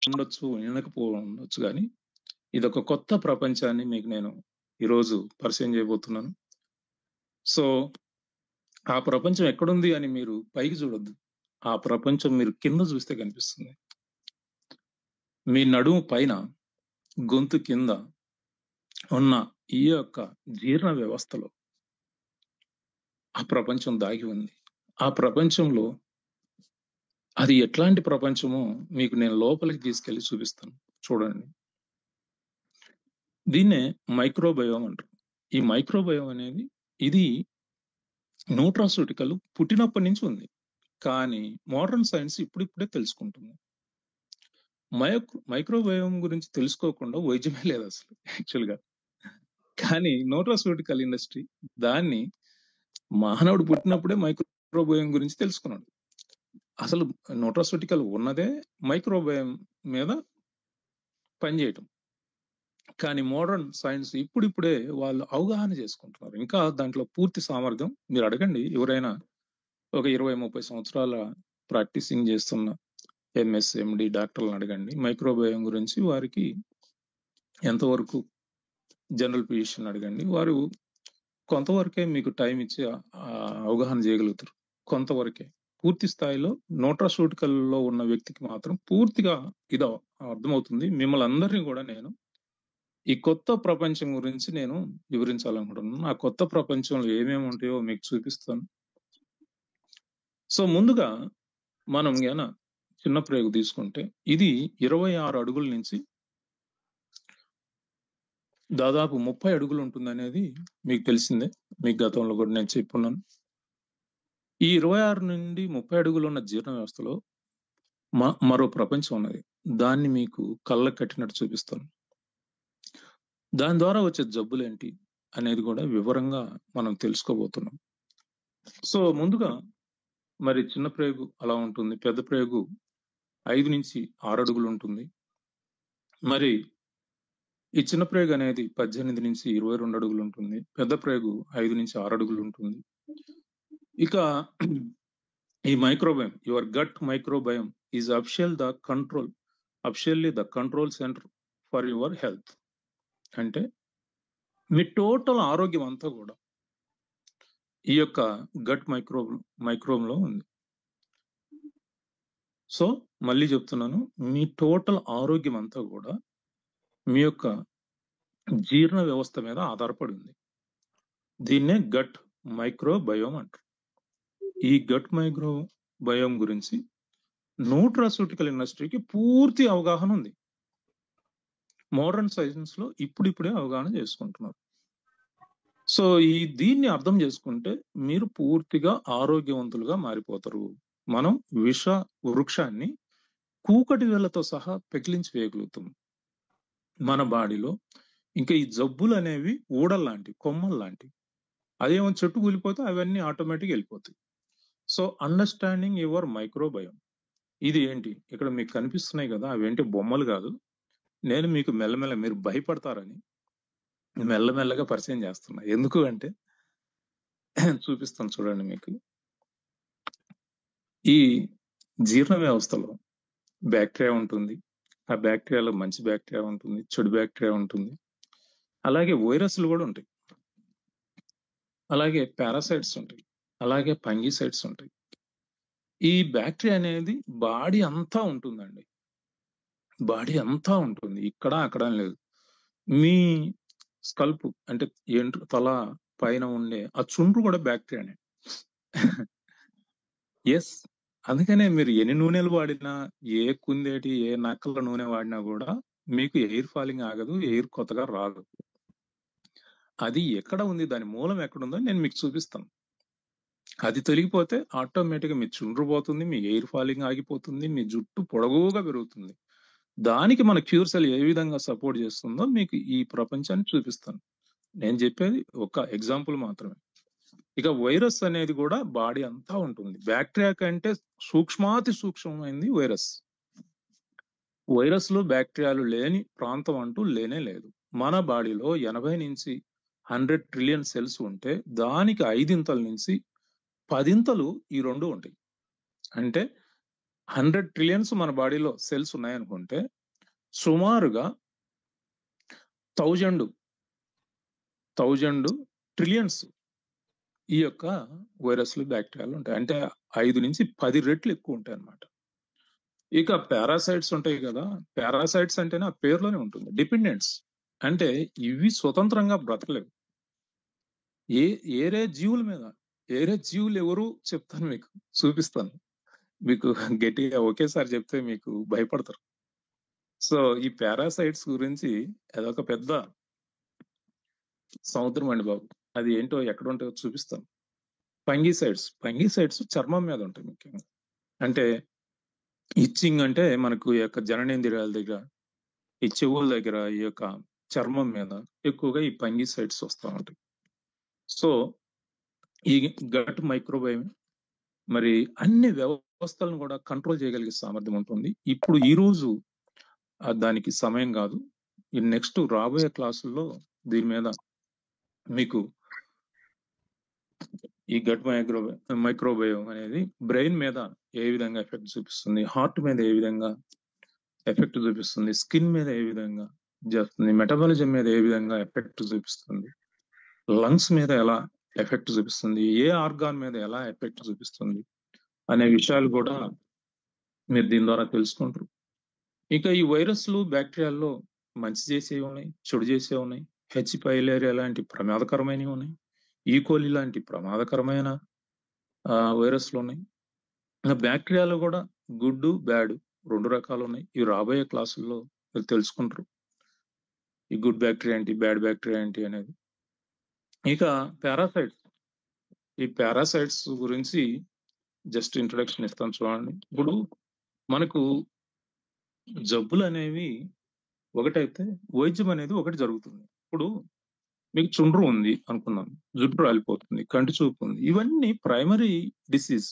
ఉండొచ్చు, ఉండకపోవచ్చు గానీ, ఇదొక కొత్త ప్రపంచాన్ని మీకు నేను ఈరోజు పరిచయం చేయబోతున్నాను. సో, ఆ ప్రపంచం ఎక్కడుంది అని మీరు పైకి చూడొద్దు. ఆ ప్రపంచం మీరు కింద చూస్తే కనిపిస్తుంది. మీ నడుము పైన, గొంతు కింద ఉన్న ఈ యొక్క జీర్ణ వ్యవస్థలో ఆ ప్రపంచం దాగి ఉంది. ఆ ప్రపంచంలో అది ఎట్లాంటి ప్రపంచమో మీకు నేను లోపలికి తీసుకెళ్ళి చూపిస్తాను. చూడండి. దీన్నే మైక్రోబయోమ్ అంటారు. ఈ మైక్రోబయోమ్ అనేది ఇది న్యూట్రాస్యూటికల్ పుట్టినప్పటి నుంచి ఉంది. కానీ మోడర్న్ సైన్స్ ఇప్పుడిప్పుడే తెలుసుకుంటుంది. మైక్రోబయోమ్ గురించి తెలుసుకోకుండా వైద్యమే లేదు అసలు యాక్చువల్‌గా. కానీ న్యూట్రాస్యూటికల్ ఇండస్ట్రీ దాన్ని మానవుడు పుట్టినప్పుడే మైక్రోబయోమ్ గురించి తెలుసుకున్నాడు. అసలు న్యూట్రాస్యూటికల్ ఉన్నదే మైక్రోబయోమ్ మీద పనిచేయటం. కానీ మోడర్న్ సైన్స్ ఇప్పుడిప్పుడే వాళ్ళు అవగాహన చేసుకుంటున్నారు. ఇంకా దాంట్లో పూర్తి సామర్థ్యం మీరు అడగండి ఎవరైనా ఒక 20, 30 సంవత్సరాల ప్రాక్టీసింగ్ చేస్తున్న ఎంఎస్, ఎండి డాక్టర్లను అడగండి. మైక్రోబయోమ్ గురించి వారికి ఎంతవరకు జనరల్ ఫిజిషియన్ అడగండి. వారు కొంతవరకే మీకు టైం ఇచ్చి అవగాహన చేయగలుగుతారు. కొంతవరకే. పూర్తి స్థాయిలో న్యూట్రాస్యూటికల్‌లో ఉన్న వ్యక్తికి మాత్రం పూర్తిగా ఇది అర్థమవుతుంది. మిమ్మల్ని అందరిని కూడా నేను ఈ కొత్త ప్రపంచం గురించి నేను వివరించాలనుకుంటున్నాను. ఆ కొత్త ప్రపంచంలో ఏమేమి ఉంటాయో మీకు చూపిస్తాను. సో, ముందుగా మనం చిన్న ప్రేగు తీసుకుంటే ఇది 26 అడుగుల నుంచి దాదాపు 30 అడుగులు ఉంటుందనేది మీకు తెలిసిందే. మీకు గతంలో కూడా నేను చెప్పున్నాను. ఈ 26 నుండి 30 అడుగులు ఉన్న జీర్ణ వ్యవస్థలో మరో ప్రపంచం ఉన్నది. దాన్ని మీకు కళ్ళకు కట్టినట్టు చూపిస్తాను. దాని ద్వారా వచ్చే జబ్బులేంటి అనేది కూడా వివరంగా మనం తెలుసుకోబోతున్నాం. సో, ముందుగా మరి చిన్న ప్రేగు అలా ఉంటుంది. పెద్ద ప్రేగు 5 నుంచి 6 అడుగులు ఉంటుంది. మరి ఈ చిన్న ప్రేగు అనేది 18 నుంచి 22 అడుగులు ఉంటుంది. పెద్ద ప్రేగు 5 నుంచి 6 అడుగులు ఉంటుంది. ఇక ఈ microbiome, your gut microbiome is officially the control centre for your health. అంటే మీ టోటల్ ఆరోగ్యం అంతా కూడా ఈ యొక్క గట్ మైక్రోబ్లో ఉంది. సో మళ్ళీ చెప్తున్నాను, మీ టోటల్ ఆరోగ్యం అంతా కూడా మీ యొక్క జీర్ణ వ్యవస్థ మీద ఆధారపడి ఉంది. దీన్నే గట్ మైక్రోబయోమ్ అంటారు. ఈ గట్ మైక్రోబయోమ్ గురించి న్యూట్రాస్యూటికల్ ఇండస్ట్రీకి పూర్తి అవగాహన ఉంది. మోడర్న్ సైన్స్ లో ఇప్పుడిప్పుడే అవగాహన చేసుకుంటున్నారు. సో దీన్ని అర్థం చేసుకుంటే మీరు పూర్తిగా ఆరోగ్యవంతులుగా మారిపోతారు. మనం విష వృక్షాన్ని కూకటి వేళ్లతో సహా పెకిలించి వేయగలుగుతాం మన బాడీలో. ఇంకా ఈ జబ్బులు అనేవి ఊడల్లాంటి, కొమ్మల్లాంటివి. అదేమో చెట్టు కూలిపోతే అవన్నీ ఆటోమేటిక్ వెళ్ళిపోతాయి. So understanding your microbiome. ఇది ఏంటి ఇక్కడ మీకు కనిపిస్తున్నాయి కదా, అవేంటి బొమ్మలు కాదు. నేను మీకు మెల్లమెల్ల మీరు భయపడతారని మెల్లమెల్లగా పరిచయం చేస్తున్నా. ఎందుకు అంటే చూపిస్తాను చూడండి మీకు. ఈ జీర్ణ వ్యవస్థలో బ్యాక్టీరియా ఉంటుంది. ఆ బ్యాక్టీరియాలో మంచి బ్యాక్టీరియా ఉంటుంది, చెడు బ్యాక్టీరియా ఉంటుంది. అలాగే వైరస్లు కూడా ఉంటాయి. అలాగే పారాసైట్స్ ఉంటాయి. అలాగే ఫంగిసైడ్స్ ఉంటాయి. ఈ బ్యాక్టీరియా అనేది బాడీ అంతా ఉంటుందండి. బాడీ అంతా ఉంటుంది. ఇక్కడ అక్కడ లేదు. మీ స్కల్ప్ అంటే తల పైన ఉండే ఆ చుండ్రు కూడా బ్యాక్టీరియానే. ఎస్. అందుకనే మీరు ఎన్ని నూనెలు వాడినా, ఏ కుందేటి, ఏ నక్కల నూనె వాడినా కూడా మీకు ఎయిర్ ఫాలింగ్ ఆగదు, ఎయిర్ కొత్తగా రాదు. అది ఎక్కడ ఉంది, దాని మూలం ఎక్కడుందో నేను మీకు చూపిస్తాను. అది తొలగిపోతే ఆటోమేటిక్గా మీ చుండ్రు పోతుంది, మీ ఎయిర్ ఫాలింగ్ ఆగిపోతుంది, మీ జుట్టు పొడవుగా పెరుగుతుంది. దానికి మన క్యూర్ సెల్ ఏ విధంగా సపోర్ట్ చేస్తుందో మీకు ఈ ప్రపంచాన్ని చూపిస్తాను. నేను చెప్పేది ఒక ఎగ్జాంపుల్ మాత్రమే. ఇక వైరస్ అనేది కూడా బాడీ అంతా ఉంటుంది. బ్యాక్టీరియా కంటే సూక్ష్మాతి సూక్ష్మమైంది వైరస్. వైరస్లు బ్యాక్టీరియాలు లేని ప్రాంతం అంటూ లేనే లేదు. మన బాడీలో 80 నుంచి 100 ట్రిలియన్ సెల్స్ ఉంటే దానికి 5 నుంచి 10 ఈ రెండు ఉంటాయి. అంటే 100 ట్రిలియన్స్ మన బాడీలో సెల్స్ ఉన్నాయనుకుంటే సుమారుగా 1000 ట్రిలియన్స్ ఈ యొక్క వైరస్లు బ్యాక్టీరియాలు ఉంటాయి. అంటే 5 నుంచి 10 రెట్లు ఎక్కువ ఉంటాయి అన్నమాట. ఇక పారాసైట్స్ ఉంటాయి కదా, పారాసైట్స్ అంటేనే ఆ పేరులోనే ఉంటుంది, డిపెండెంట్స్. అంటే ఇవి స్వతంత్రంగా బ్రతకలేవు. ఏరే జీవుల మీద, ఏరే జీవులు ఎవరు చెప్తాను, మీకు చూపిస్తాను. మీకు గట్టిగా ఒకేసారి చెప్తే మీకు భయపడతారు. సో ఈ పారాసైట్స్ గురించి అదొక పెద్ద సముద్రం అండి బాబు. అది ఏంటో ఎక్కడ ఉంటాయో చూపిస్తాను. ఫంగిసైడ్స్ చర్మం మీద ఉంటాయి ముఖ్యంగా. అంటే ఇచ్చింగ్ అంటే మనకు ఈ యొక్క జననేంద్రియాల దగ్గర, ఈ చెవుల దగ్గర, ఈ యొక్క చర్మం మీద ఎక్కువగా ఈ ఫంగిసైడ్స్ వస్తూ ఉంటాయి. సో ఈ గట్ మైక్రోబయోమ్ మరి అన్ని వ్యవస్థలను కూడా కంట్రోల్ చేయగలిగే సామర్థ్యం ఉంటుంది. ఇప్పుడు ఈ రోజు దానికి సమయం కాదు. ఈ నెక్స్ట్ రాబోయే క్లాసుల్లో దీని మీద మీకు ఈ గట్ మైక్రోబయోమ్ అనేది బ్రెయిన్ మీద ఏ విధంగా ఎఫెక్ట్ చూపిస్తుంది, హార్ట్ మీద ఏ విధంగా ఎఫెక్ట్ చూపిస్తుంది, స్కిన్ మీద ఏ విధంగా చేస్తుంది, మెటబాలిజం మీద ఏ విధంగా ఎఫెక్ట్ చూపిస్తుంది, లంగ్స్ మీద ఎలా ఎఫెక్ట్ చూపిస్తుంది, ఏ ఆర్గాన్ మీద ఎలా ఎఫెక్ట్ చూపిస్తుంది అనే విషయాలు కూడా మీరు దీని ద్వారా తెలుసుకుంటారు. ఇక ఈ వైరస్లు బ్యాక్టీరియాల్లో మంచి చేసేవి ఉన్నాయి, చెడు చేసేవి ఉన్నాయి. హెచ్ పైలేరియా లాంటి ప్రమాదకరమైనవి ఉన్నాయి, ఈకోలి లాంటి ప్రమాదకరమైన వైరస్లు ఉన్నాయి. బ్యాక్టీరియాలో కూడా గుడ్ బ్యాడ్ 2 రకాలు ఉన్నాయి. ఇవి రాబోయే క్లాసుల్లో మీరు తెలుసుకుంటారు, ఈ గుడ్ బ్యాక్టీరియా ఏంటి, బ్యాడ్ బ్యాక్టీరియా ఏంటి అనేది. ఇక పారాసైట్స్, ఈ పారాసైట్స్ గురించి జస్ట్ ఇంట్రొడక్షన్ ఇస్తాను చూడండి. ఇప్పుడు మనకు జబ్బులు అనేవి ఒకటైతే వైద్యం అనేది ఒకటి జరుగుతుంది. ఇప్పుడు మీకు చుండ్రు ఉంది అనుకున్నాం, జుట్టు రాలిపోతుంది, కంటి చూపు ఉంది, ఇవన్నీ ప్రైమరీ డిసీజ్.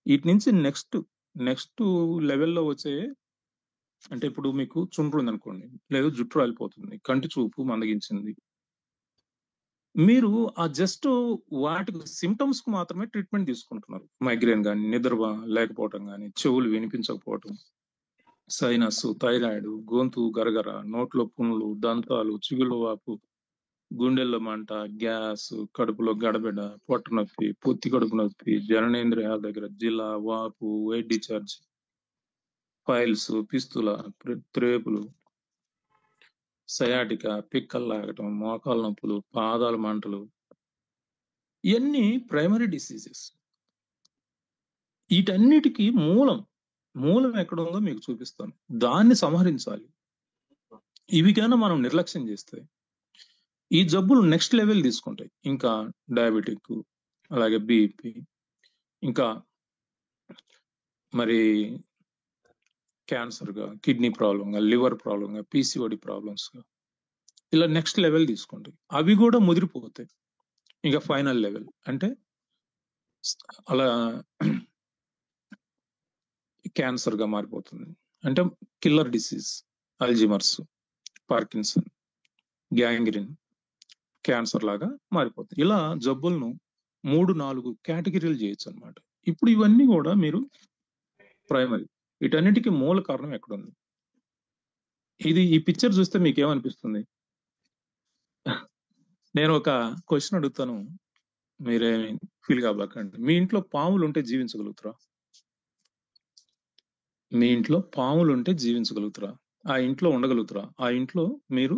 వీటి నుంచి నెక్స్ట్ లెవెల్లో వచ్చే, అంటే ఇప్పుడు మీకు చుండ్రు ఉంది అనుకోండి, లేదు జుట్టు రాలిపోతుంది, కంటి చూపు మందగించింది, మీరు ఆ జస్ట్ వాటికి సిమ్టమ్స్ కు మాత్రమే ట్రీట్మెంట్ తీసుకుంటున్నారు. మైగ్రేన్ కానీ, నిద్ర లేకపోవటం కానీ, చెవులు వినిపించకపోవటం, సైనస్, థైరాయిడ్, గొంతు గరగర, నోట్లో పుండ్లు, దంతాలు, చిగుళ్ళ వాపు, గుండెల్లో మంట, గ్యాస్, కడుపులో గడబిడ, పొట్ట నొప్పి, పొత్తి కడుపు నొప్పి, జననేంద్రియాల దగ్గర జిల, వాపు, వైట్ డిశ్చార్జ్, ఫైల్స్, పిస్తుల, త్రేపులు, సయాటిక, పిక్కలు లాగటం, మోకాలు నొప్పులు, పాదాల మంటలు, ఇవన్నీ ప్రైమరీ డిసీజెస్. వీటన్నిటికీ మూలం ఎక్కడ ఉందో మీకు చూపిస్తాను. దాన్ని సంహరించాలి. ఇవి కన్నా మనం నిర్లక్ష్యం చేస్తే ఈ జబ్బులు నెక్స్ట్ లెవెల్ తీసుకుంటాయి. ఇంకా డయాబెటిక్, అలాగే బీపీ, ఇంకా మరి క్యాన్సర్గా, కిడ్నీ ప్రాబ్లంగా, లివర్ ప్రాబ్లంగా, పీసీఓడి ప్రాబ్లమ్స్గా, ఇలా నెక్స్ట్ లెవెల్ తీసుకుంటాయి. అవి కూడా ముదిరిపోతాయి. ఇంకా ఫైనల్ లెవెల్ అంటే అలా క్యాన్సర్గా మారిపోతుంది. అంటే killer disease, Alzheimer's, Parkinson, gangrene, cancer లాగా మారిపోతుంది. ఇలా జబ్బులను 3-4 కేటగిరీలు చేయొచ్చు అనమాట. ఇప్పుడు ఇవన్నీ కూడా మీరు ప్రైమరీ, వీటన్నిటికీ మూల కారణం ఎక్కడుంది? ఈ పిక్చర్ చూస్తే మీకు ఏమనిపిస్తుంది? నేను ఒక క్వశ్చన్ అడుగుతాను, మీరేమి ఫీల్ కాబాకండి. మీ ఇంట్లో పాములు ఉంటే జీవించగలుగుతారా? మీ ఇంట్లో పాములు ఉంటే జీవించగలుగుతారా? ఆ ఇంట్లో ఉండగలుగుతారా? ఆ ఇంట్లో మీరు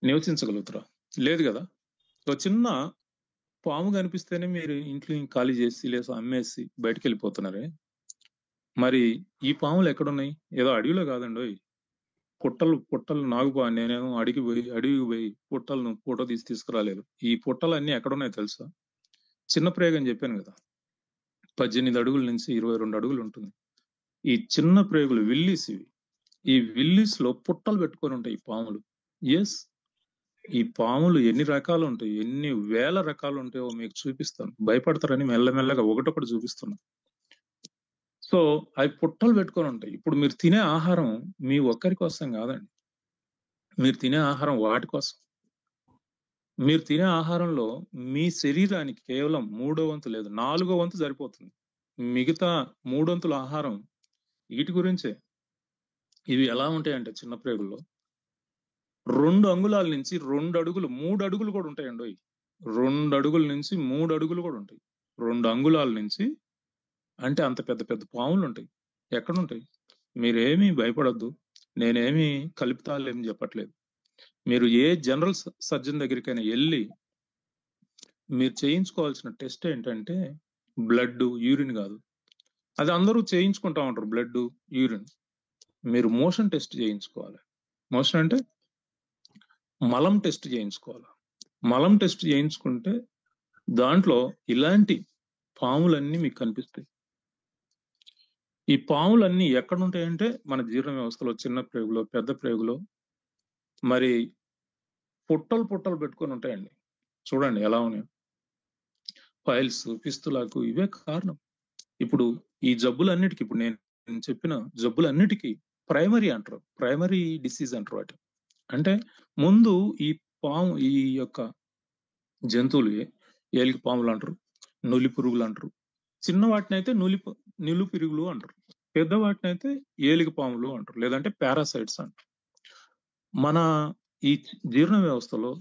నివసించగలుగుతారా? లేదు కదా. ఒక చిన్న పాము కనిపిస్తేనే మీరు ఇంట్లో ఖాళీ చేసి లేదా అమ్మేసి బయటకు వెళ్ళిపోతున్నారే. మరి ఈ పాములు ఎక్కడున్నాయి? ఏదో అడవిలో కాదండి, పుట్టలు నాగుపా. నేనేమో అడిగికి పోయి పుట్టలను ఫోటో తీసుకురాలేదు. ఈ పుట్టలు అన్ని ఎక్కడున్నాయి తెలుసా? చిన్న ప్రేగ అని చెప్పాను కదా, 18 అడుగుల నుంచి 22 అడుగులు ఉంటుంది. ఈ చిన్న ప్రేగులు విల్లీస్ ఇవి. ఈ విల్లీస్ లో పుట్టలు పెట్టుకొని ఉంటాయి ఈ పాములు. ఎస్, ఈ పాములు ఎన్ని రకాలు ఉంటాయి, ఎన్ని వేల రకాలు ఉంటాయో మీకు చూపిస్తాను. భయపడతారని మెల్లమెల్లగా ఒకటొకటి చూపిస్తున్నా. సో అవి పుట్టలు పెట్టుకొని ఉంటాయి. ఇప్పుడు మీరు తినే ఆహారం మీ ఒక్కరి కోసం కాదండి, మీరు తినే ఆహారం వాటి కోసం. మీరు తినే ఆహారంలో మీ శరీరానికి కేవలం 3వ వంతు లేదు 4వ వంతు సరిపోతుంది. మిగతా 3 ఆహారం వీటి గురించే. ఇవి ఎలా ఉంటాయంటే చిన్న ప్రేగుల్లో 2 అంగుళాల నుంచి 2 అడుగులు 3 అడుగులు కూడా ఉంటాయండి. 2 అడుగుల నుంచి 3 అడుగులు కూడా ఉంటాయి. 2 అంగుళాల నుంచి అంటే అంత పెద్ద పెద్ద పాములు ఉంటాయి. ఎక్కడుంటాయి? మీరేమీ భయపడొద్దు. నేనేమి కలుపుతాలేమి చెప్పట్లేదు. మీరు ఏ జనరల్ సర్జన్ దగ్గరికైనా వెళ్ళి మీరు చేయించుకోవాల్సిన టెస్ట్ ఏంటంటే బ్లడ్, యూరిన్ కాదు. అది అందరూ చేయించుకుంటా ఉంటారు, బ్లడ్, యూరిన్. మీరు మోషన్ టెస్ట్ చేయించుకోవాలి. మోషన్ అంటే మలం టెస్ట్ చేయించుకోవాలి. మలం టెస్ట్ చేయించుకుంటే దాంట్లో ఇలాంటి పాములన్నీ మీకు కనిపిస్తాయి. ఈ పాములన్నీ ఎక్కడ ఉంటాయంటే మన జీర్ణ వ్యవస్థలో, చిన్న ప్రేగులో, పెద్ద ప్రేగులో, మరి పుట్టలు పుట్టలు పెట్టుకొని ఉంటాయండి. చూడండి ఎలా ఉన్నాయో. ఫైల్స్, ఫిస్తులాకు ఇవే కారణం. ఇప్పుడు ఈ జబ్బులన్నిటికీ, ఇప్పుడు నేను చెప్పిన జబ్బులన్నిటికీ ప్రైమరీ అంటారు, ప్రైమరీ డిసీజ్ అంటారు వాటి. అంటే ముందు ఈ పాము, ఈ యొక్క జంతువులు ఏలికి పాములు అంటారు, నులి పురుగులు అంటారు. చిన్న వాటిని అయితే నులి పురుగులు అంటారు. పెద్ద వాటిని అయితే ఏలిక పాములు అంటారు, లేదంటే పారాసైట్స్ అంటారు. మన ఈ జీర్ణ వ్యవస్థలో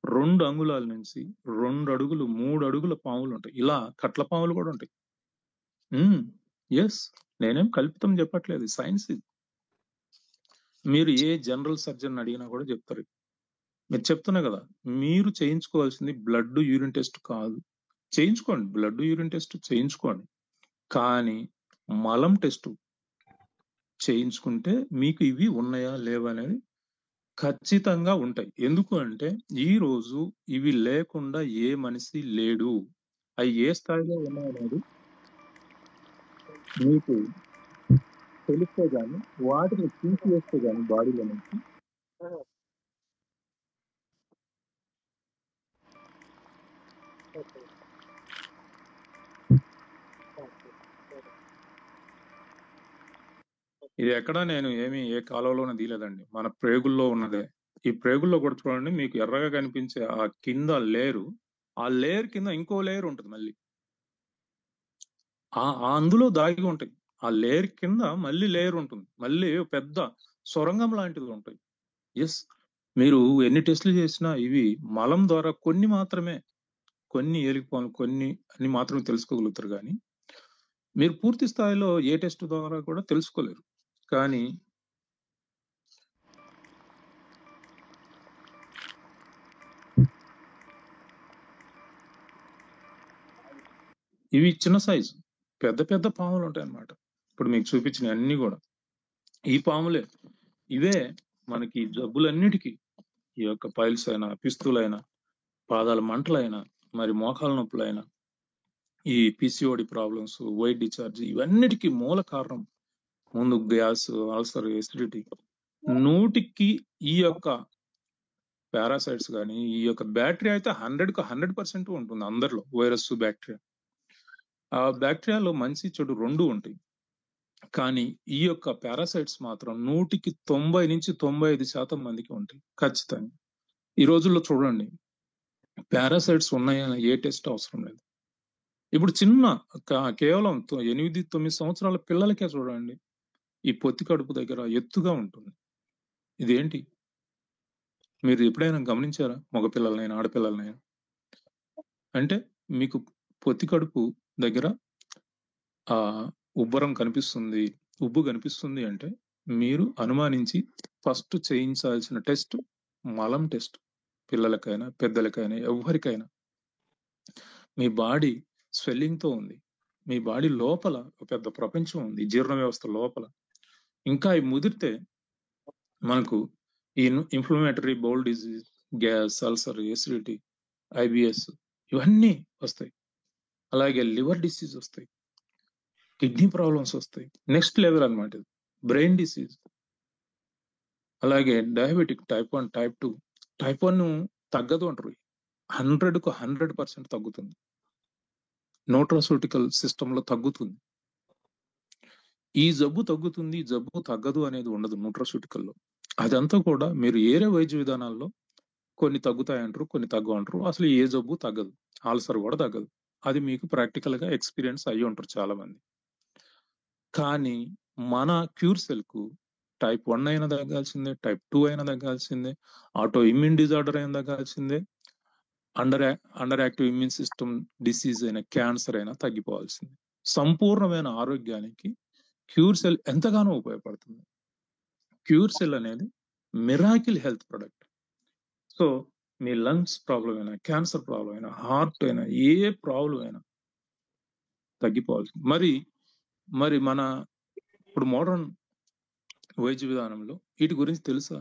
2 అంగుళాల నుంచి 2 అడుగులు 3 అడుగుల పాములు ఉంటాయి. ఇలా కట్ల పాములు కూడా ఉంటాయి. ఎస్, నేనేం కల్పితం చెప్పట్లేదు, సైన్స్ ఇది. మీరు ఏ జనరల్ సర్జన్ అడిగినా కూడా చెప్తారు. మీరు చెప్తున్నా కదా, మీరు చేయించుకోవాల్సింది బ్లడ్, యూరిన్ టెస్ట్ కాదు. చేయించుకోండి, బ్లడ్, యూరిన్ టెస్ట్ చేయించుకోండి. కానీ మలం టెస్ట్ చేయించుకుంటే మీకు ఇవి ఉన్నాయా లేవా అనేది ఖచ్చితంగా ఉంటాయి. ఎందుకు అంటే ఈ రోజు ఇవి లేకుండా ఏ మనిషి లేడు. అవి ఏ స్థాయిలో ఉన్నాయనేది మీకు తెలిస్తే గానీ, వాటిని తీసివేస్తే గానీ బాడీలో నుంచి ఇది ఎక్కడ నేను ఏ కాలంలోనే తీయలేదండి, మన ప్రేగుల్లో ఉన్నదే. ఈ ప్రేగుల్లో కూడా చూడండి, మీకు ఎర్రగా కనిపించే ఆ కింద లేయరు, ఆ లేయర్ కింద ఇంకో లేయర్ ఉంటుంది మళ్ళీ. అందులో దాగి ఉంటాయి. ఆ లేయర్ కింద మళ్ళీ లేయర్ ఉంటుంది, మళ్ళీ పెద్ద సొరంగం లాంటివి ఉంటాయి. ఎస్, మీరు ఎన్ని టెస్టులు చేసినా ఇవి మలం ద్వారా కొన్ని మాత్రమే, కొన్ని ఏలికిపోను, కొన్ని అని మాత్రమే తెలుసుకోగలుగుతారు. కానీ మీరు పూర్తి స్థాయిలో ఏ టెస్ట్ ద్వారా కూడా తెలుసుకోలేరు. కానీ ఇవి చిన్న సైజు, పెద్ద పెద్ద పాములు ఉంటాయి అన్నమాట. ఇప్పుడు మీకు చూపించిన అన్ని కూడా ఈ పాములే. ఇవే మనకి జబ్బులన్నిటికీ, ఈ యొక్క పైల్స్ అయినా, పిస్తులైనా, పాదాల మంటలైనా, మరి మోకాల నొప్పులైనా, ఈ పిసిఓడి ప్రాబ్లమ్స్, వైట్ డిశ్చార్జ్, ఇవన్నిటికీ మూల కారణం ముందు గ్యాస్, అల్సర్, ఎసిడిటీ. 100కి ఈ యొక్క పారాసైట్స్ కానీ, ఈ యొక్క బ్యాక్టీరియా అయితే 100కు 100% ఉంటుంది అందరిలో, వైరస్, బ్యాక్టీరియా. ఆ బ్యాక్టీరియాలో మంచి చెడు 2 ఉంటాయి. కానీ ఈ యొక్క పారాసైట్స్ మాత్రం 100కి 90 నుంచి 95% మందికి ఉంటాయి ఖచ్చితంగా. ఈ రోజుల్లో చూడండి, పారాసైట్స్ ఉన్నాయని ఏ టెస్ట్ అవసరం లేదు. ఇప్పుడు చిన్న కేవలం 8-9 సంవత్సరాల పిల్లలకే చూడండి, ఈ పొత్తి కడుపు దగ్గర ఎత్తుగా ఉంటుంది. ఇదేంటి? మీరు ఎప్పుడైనా గమనించారా? మగపిల్లలనైనా, ఆడపిల్లలనైనా? అంటే మీకు పొత్తి కడుపు దగ్గర ఉబ్బరం కనిపిస్తుంది, ఉబ్బు కనిపిస్తుంది అంటే మీరు అనుమానించి ఫస్ట్ చేయించాల్సిన టెస్ట్ మలం టెస్ట్. పిల్లలకైనా, పెద్దలకైనా, ఎవరికైనా. మీ బాడీ స్వెల్లింగ్ తో ఉంది, మీ బాడీ లోపల ఒక పెద్ద ప్రపంచం ఉంది, జీర్ణ వ్యవస్థ లోపల. ఇంకా ఇవి ముదిరితే మనకు ఈ inflammatory bowl disease, gas, ulcer, acidity, IBS ఇవన్నీ వస్తాయి. అలాగే లివర్ డిసీజ్ వస్తాయి, కిడ్నీ ప్రాబ్లమ్స్ వస్తాయి. నెక్స్ట్ లెవెల్ అన్నమాట ఇది, బ్రెయిన్ డిసీజ్. అలాగే డయాబెటిక్ టైప్ 1, టైప్ 2. టైప్ 1 తగ్గదు అంటారు, 100కు 100% తగ్గుతుంది. న్యూట్రాస్యూటికల్ సిస్టమ్ లో తగ్గుతుంది. ఈ జబ్బు తగ్గుతుంది, ఈ జబ్బు తగ్గదు అనేది ఉండదు న్యూట్రాస్యూటికల్లో. అదంతా కూడా మీరు ఏరే వైద్య విధానాల్లో కొన్ని తగ్గుతాయంటారు, కొన్ని తగ్గవు అంటారు. అసలు ఏ జబ్బు తగ్గదు, ఆల్సర్ కూడా తగ్గదు, అది మీకు ప్రాక్టికల్ గా ఎక్స్పీరియన్స్ అయ్యి ఉంటారు చాలా మంది. కానీ మన క్యూర్ సెల్ కు టైప్ 1 అయినా తగ్గాల్సిందే, టైప్ 2 అయినా తగ్గాల్సిందే, ఆటో ఇమ్యూన్ డిజార్డర్ అయినా తగ్గాల్సిందే, under active immune system disease అయిన క్యాన్సర్ అయినా తగ్గిపోవాల్సిందే. సంపూర్ణమైన ఆరోగ్యానికి క్యూర్ సెల్ ఎంతగానో ఉపయోగపడుతుంది. క్యూర్ సెల్ అనేది మిరాకిల్ హెల్త్ ప్రొడక్ట్. సో మీ లంగ్స్ ప్రాబ్లం అయినా, క్యాన్సర్ ప్రాబ్లం అయినా, హార్ట్ అయినా, ఏ ప్రాబ్లం అయినా తగ్గిపోవాల్సింది. మరి మన ఇప్పుడు మోడర్న్ వైద్య విధానంలో వీటి గురించి తెలుసా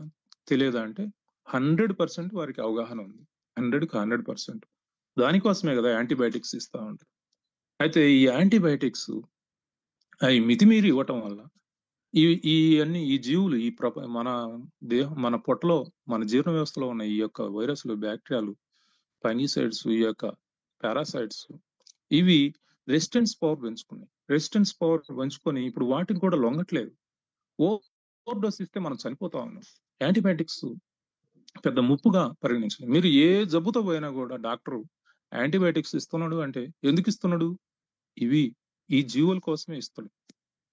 తెలియదా అంటే 100% వారికి అవగాహన ఉంది. 100% దానికోసమే కదా యాంటీబయాటిక్స్ ఇస్తా ఉంటారు. అయితే ఈ యాంటీబయాటిక్స్ అవి మితిమీరి ఇవ్వటం వల్ల ఈ జీవులు మన దేహం, మన పొట్టలో, మన జీర్ణ వ్యవస్థలో ఉన్న ఈ యొక్క వైరస్లు, బ్యాక్టీరియాలు, ఫంగిసైడ్స్, ఈ యొక్క పారాసైట్స్, ఇవి రెసిస్టెన్స్ పవర్ పెంచుకొని ఇప్పుడు వాటికి కూడా లొంగట్లేదు. ఓవర్ డోస్ ఇస్తే మనం చనిపోతా ఉన్నాం. యాంటీబయాటిక్స్ పెద్ద ముప్పుగా పరిగణించండి. మీరు ఏ జబ్బుతో పోయినా కూడా డాక్టర్ యాంటీబయాటిక్స్ ఇస్తున్నాడు అంటే ఎందుకు ఇస్తున్నాడు? ఈ జీవుల కోసమే ఇస్తాడు.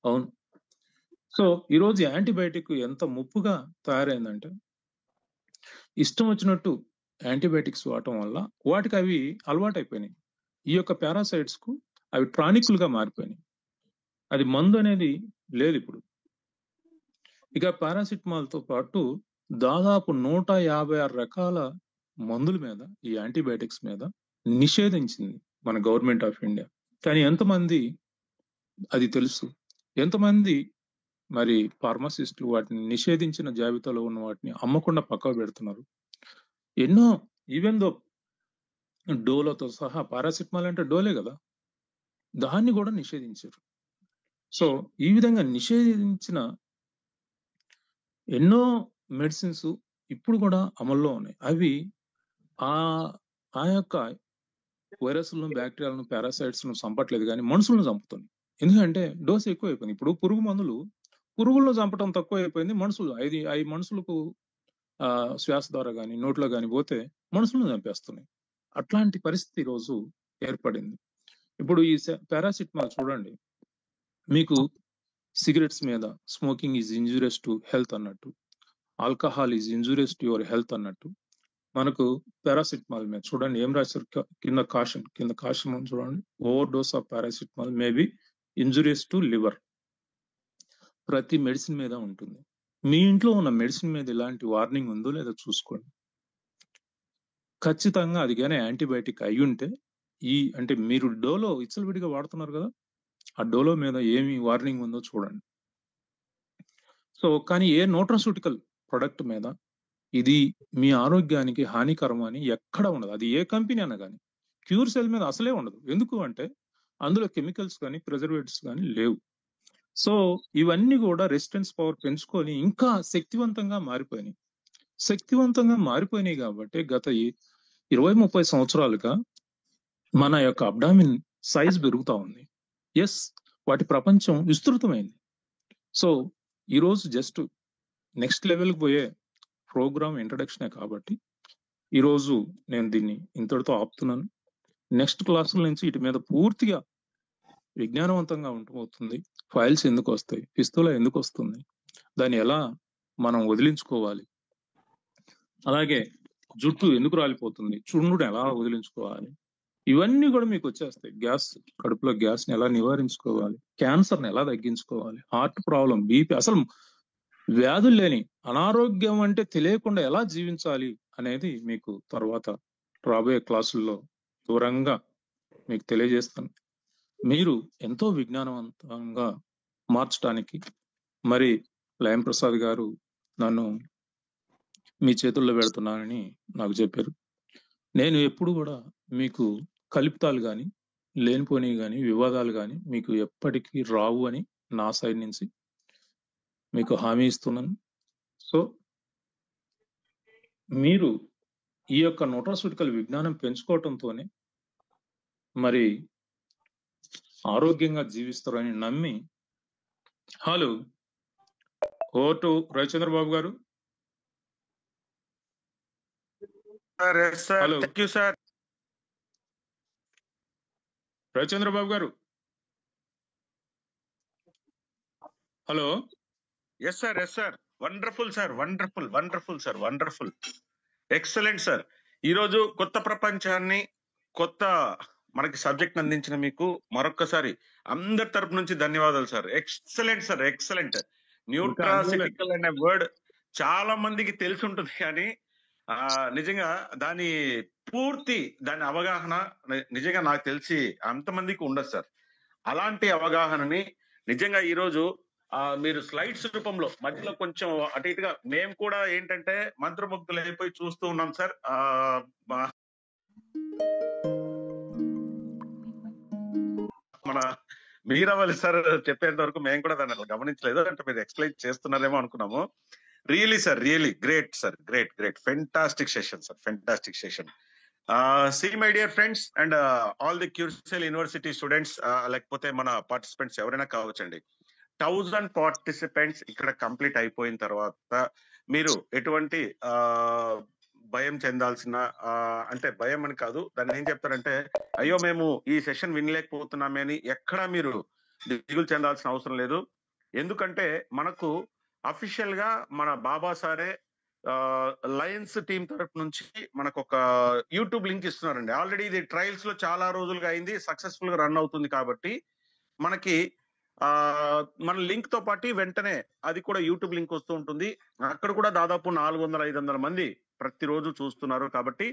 అవును. సో ఈరోజు యాంటీబయాటిక్ ఎంత ముప్పుగా తయారైందంటే, ఇష్టం వచ్చినట్టు యాంటీబయాటిక్స్ వాడటం వల్ల వాటికి అవి అలవాటైపోయినాయి. ఈ యొక్క పారాసైట్స్ కు అవి ట్రానికులుగా మారిపోయినాయి. అది మందు అనేది లేదు ఇప్పుడు. ఇక పారాసిటమాల్ తో పాటు దాదాపు 156 రకాల మందుల మీద, ఈ యాంటీబయాటిక్స్ మీద నిషేధించింది మన గవర్నమెంట్ ఆఫ్ ఇండియా. కానీ ఎంతమంది అది తెలుసు? ఎంతమంది మరి ఫార్మసిస్టులు వాటిని నిషేధించిన జాబితాలో ఉన్న వాటిని అమ్మకుండా పక్కకు పెడుతున్నారు? ఎన్నో, ఈవెన్ దో డోలతో సహా, పారాసిటమాల్ అంటే డోలే కదా, దాన్ని కూడా నిషేధించారు. సో ఈ విధంగా నిషేధించిన ఎన్నో మెడిసిన్స్ ఇప్పుడు కూడా అమల్లో ఉన్నాయి. అవి ఆ యొక్క వైరస్లను, బ్యాక్టీరియాలను, పారాసైట్స్ ను చంపట్లేదు, కానీ మనుషులను చంపుతుంది. ఎందుకంటే డోస్ ఎక్కువ అయిపోయింది. ఇప్పుడు పురుగులను చంపటం తక్కువ అయిపోయింది. అవి మనుషులకు శ్వాస ద్వారా కానీ, నోట్లో కానీ పోతే మనుషులను చంపేస్తున్నాయి. అట్లాంటి పరిస్థితి ఈ రోజు ఏర్పడింది. ఇప్పుడు ఈ పారాసిటమాల్ చూడండి, మీకు సిగరెట్స్ మీద smoking is injurious to health అన్నట్టు, alcohol is injurious to your health అన్నట్టు, మనకు పారాసిటమాల్ మీద చూడండి ఏం రాశారు కింద కాషన్ చూడండి, over dose of paracetamol may be injurious to liver. ప్రతి మెడిసిన్ మీద ఉంటుంది. మీ ఇంట్లో ఉన్న మెడిసిన్ మీద ఇలాంటి వార్నింగ్ ఉందో లేదో చూసుకోండి. ఖచ్చితంగా అది కానీ యాంటీబయాటిక్ అయి ఉంటే, అంటే మీరు డోలో విడిగా వాడుతున్నారు కదా, ఆ డోలో మీద ఏమి వార్నింగ్ ఉందో చూడండి. సో కానీ ఏ న్యూట్రాస్యూటికల్ ప్రొడక్ట్ మీద ఇది మీ ఆరోగ్యానికి హానికరం అని ఎక్కడ ఉండదు. అది ఏ కంపెనీ అన్నా కానీ. క్యూర్ సెల్ మీద అసలే ఉండదు. ఎందుకు అంటే అందులో కెమికల్స్ కానీ, ప్రిజర్వేటివ్స్ కానీ లేవు. సో ఇవన్నీ కూడా రెసిస్టెన్స్ పవర్ పెంచుకొని ఇంకా శక్తివంతంగా మారిపోయినాయి కాబట్టి గత 20-30 సంవత్సరాలుగా మన యొక్క అబ్డామిన్ సైజ్ పెరుగుతా ఉంది. ఎస్, వాటి ప్రపంచం విస్తృతమైంది. సో ఈరోజు జస్ట్ నెక్స్ట్ లెవెల్కి పోయే ప్రోగ్రామ్ ఇంట్రడక్షనే కాబట్టి ఈరోజు నేను దీన్ని ఇంతటితో ఆపుతున్నాను. నెక్స్ట్ క్లాసుల నుంచి వీటి మీద పూర్తిగా విజ్ఞానవంతంగా ఉంటబోతుంది. ఫైల్స్ ఎందుకు వస్తాయి, పిస్తోలా ఎందుకు వస్తుంది, దాన్ని ఎలా మనం వదిలించుకోవాలి, అలాగే జుట్టు ఎందుకు రాలిపోతుంది, చుండును ఎలా వదిలించుకోవాలి, ఇవన్నీ కూడా మీకు వచ్చేస్తాయి. కడుపులో గ్యాస్ ని ఎలా నివారించుకోవాలి, క్యాన్సర్ ని ఎలా తగ్గించుకోవాలి, హార్ట్ ప్రాబ్లం, బీపీ, అసలు వ్యాధులు లేని, అనారోగ్యం అంటే తెలియకుండా ఎలా జీవించాలి అనేది మీకు తర్వాత రాబోయే క్లాసుల్లో దూరంగా మీకు తెలియజేస్తాను. మీరు ఎంతో విజ్ఞానవంతంగా మార్చడానికి మరి లయం ప్రసాద్ గారు నన్ను మీ చేతుల్లో పెడుతున్నానని నాకు చెప్పారు. నేను ఎప్పుడు కూడా మీకు కల్పితాలు కానీ, లేనిపోని కానీ, వివాదాలు కానీ మీకు ఎప్పటికీ రావు అని నా సైడ్ నుంచి మీకు హామీ ఇస్తున్నాను. సో మీరు ఈ యొక్క న్యూట్రాస్యూటికల్ విజ్ఞానం పెంచుకోవటంతోనే మరి ఆరోగ్యంగా జీవిస్తారని నమ్మి. Hello, over to Ravichandra Babu garu. Hello, thank you sir. Ravichandrababu garu, hello. Yes sir. Wonderful sir, wonderful. Excellent sir. ఈరోజు కొత్త ప్రపంచాన్ని, కొత్త మనకి సబ్జెక్ట్ అందించిన మీకు మరొక్కసారి అందరి తరపు నుంచి ధన్యవాదాలు sir. Excellent sir, excellent. Nutraceutical అనే వర్డ్ చాలా మందికి తెలిసి ఉంటుంది, కానీ నిజంగా దాని దాని అవగాహన నిజంగా నాకు తెలిసి అంతమందికి ఉండదు సార్. అలాంటి అవగాహనని నిజంగా ఈరోజు మీరు స్లైడ్స్ రూపంలో మధ్యలో కొంచెం అటు ఇటుగా మేము కూడా ఏంటంటే మంత్రముగ్ధులు అయిపోయి చూస్తూ ఉన్నాం సార్. మన మీరవల్లి సార్ చెప్పేంత వరకు మేము కూడా దాన్ని గమనించలేదు, అంటే మీరు ఎక్స్ప్లెయిన్ చేస్తున్నారేమో అనుకున్నాము. Really sir, really great sir, great. Fantastic session sir, fantastic session. See my dear friends and all the Kursel university students, లేకపోతే మన పార్టిసిపెంట్స్ ఎవరైనా కావచ్చండి. 1000 పార్టిసిపెంట్స్ ఇక్కడ కంప్లీట్ అయిపోయిన తర్వాత మీరు ఎటువంటి భయం చెందాల్సిన, అంటే భయం అని కాదు, దాన్ని ఏం చెప్తారంటే అయ్యో మేము ఈ సెషన్ వినలేకపోతున్నామే అని ఎక్కడా మీరు దిగులు చెందాల్సిన అవసరం లేదు. ఎందుకంటే మనకు అఫీషియల్ గా మన బాబా సారే లయన్స్ టీం తరపు నుంచి మనకు ఒక యూట్యూబ్ లింక్ ఇస్తున్నారండి. ఆల్రెడీ ఇది ట్రయల్స్ లో చాలా రోజులుగా అయింది, సక్సెస్ఫుల్ గా రన్ అవుతుంది. కాబట్టి మనకి మన లింక్ తో పాటు వెంటనే అది కూడా యూట్యూబ్ లింక్ వస్తూ ఉంటుంది. అక్కడ కూడా దాదాపు 400-500 మంది ప్రతిరోజు చూస్తున్నారు. కాబట్టి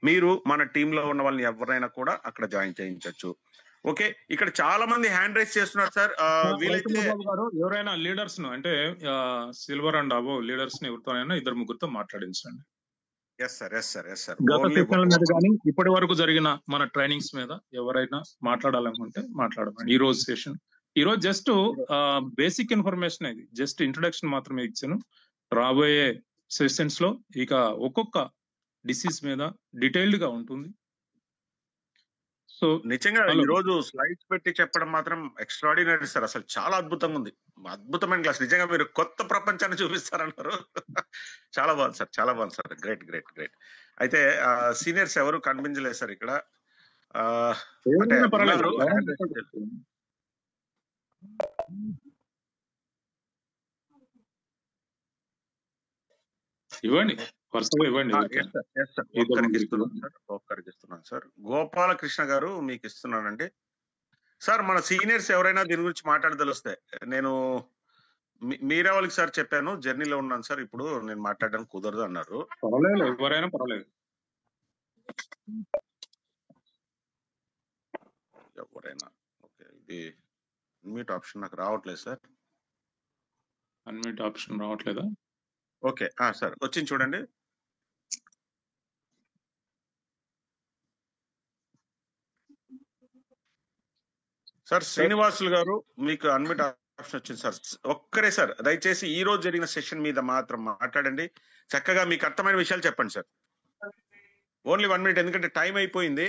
మీరు మన టీంలో ఉన్న వాళ్ళని ఎవరైనా కూడా అక్కడ జాయిన్ చేయించవచ్చు. ఓకే, ఇక్కడ చాలా మంది హ్యాండ్ రైజ్ చేస్తున్నారు సార్. వీలైతే ఎవరైనా లీడర్స్ ను, అంటే సిల్వర్ అండ్ అబోవ్ లీడర్స్ ని ఎవరితోనైనా 2-3 మాట్లాడించండి. Yes sir. ఇప్పటి వరకు జరిగిన మన ట్రైనింగ్స్ మీద ఎవరైనా మాట్లాడాలనుకుంటే మాట్లాడమండి. ఈ రోజు సెషన్, ఈ రోజు జస్ట్ బేసిక్ ఇన్ఫర్మేషన్, ఇది జస్ట్ ఇంట్రొడక్షన్ మాత్రమే ఇచ్చాను. రాబోయే సెషన్స్ లో ఇక ఒక్కొక్క డిసీజ్ మీద డీటెయిల్డ్ గా ఉంటుంది. సో నిజంగా ఈ రోజు స్లైడ్స్ పెట్టి చెప్పడం మాత్రం ఎక్స్ట్రాడినరీ సార్. అసలు చాలా అద్భుతంగా ఉంది, అద్భుతమైన క్లాస్. నిజంగా మీరు కొత్త ప్రపంచాన్ని చూపిస్తారన్నారు. చాలా బాగుంది సార్. గ్రేట్. అయితే సీనియర్స్ ఎవరు కనిపించలేదు సార్ ఇక్కడ. ఇవ్వండి, వరుసగా ఇవ్వండి. ఒక్కరికి ఇస్తున్నాను సార్. గోపాలకృష్ణ గారు మీకు ఇస్తున్నానండి సార్. మన సీనియర్స్ ఎవరైనా దీని గురించి మాట్లాడదలిస్తే, నేను మీరే వాళ్ళకి సార్ చెప్పాను, జర్నీలో ఉన్నాను సార్, ఇప్పుడు నేను మాట్లాడడానికి కుదరదు అన్నారు. ఎవరైనా పర్వాలేదు. ఎవరైనా ఓకే. ఇది అన్మ్యూట్ ఆప్షన్ నాకు రావట్లేదు సార్. అన్మ్యూట్ ఆప్షన్ రావట్లేదా? ఓకే సార్, వచ్చింది చూడండి. సార్ శ్రీనివాసులు గారు మీకు అన్మ్యూట్ ఆప్షన్ వచ్చింది సార్. ఒక్కరే సార్, దయచేసి ఈ రోజు జరిగిన సెషన్ మీద మాత్రం మాట్లాడండి. చక్కగా మీకు అర్థమైన విషయాలు చెప్పండి సార్. ఓన్లీ 1 minute, ఎందుకంటే టైం అయిపోయింది.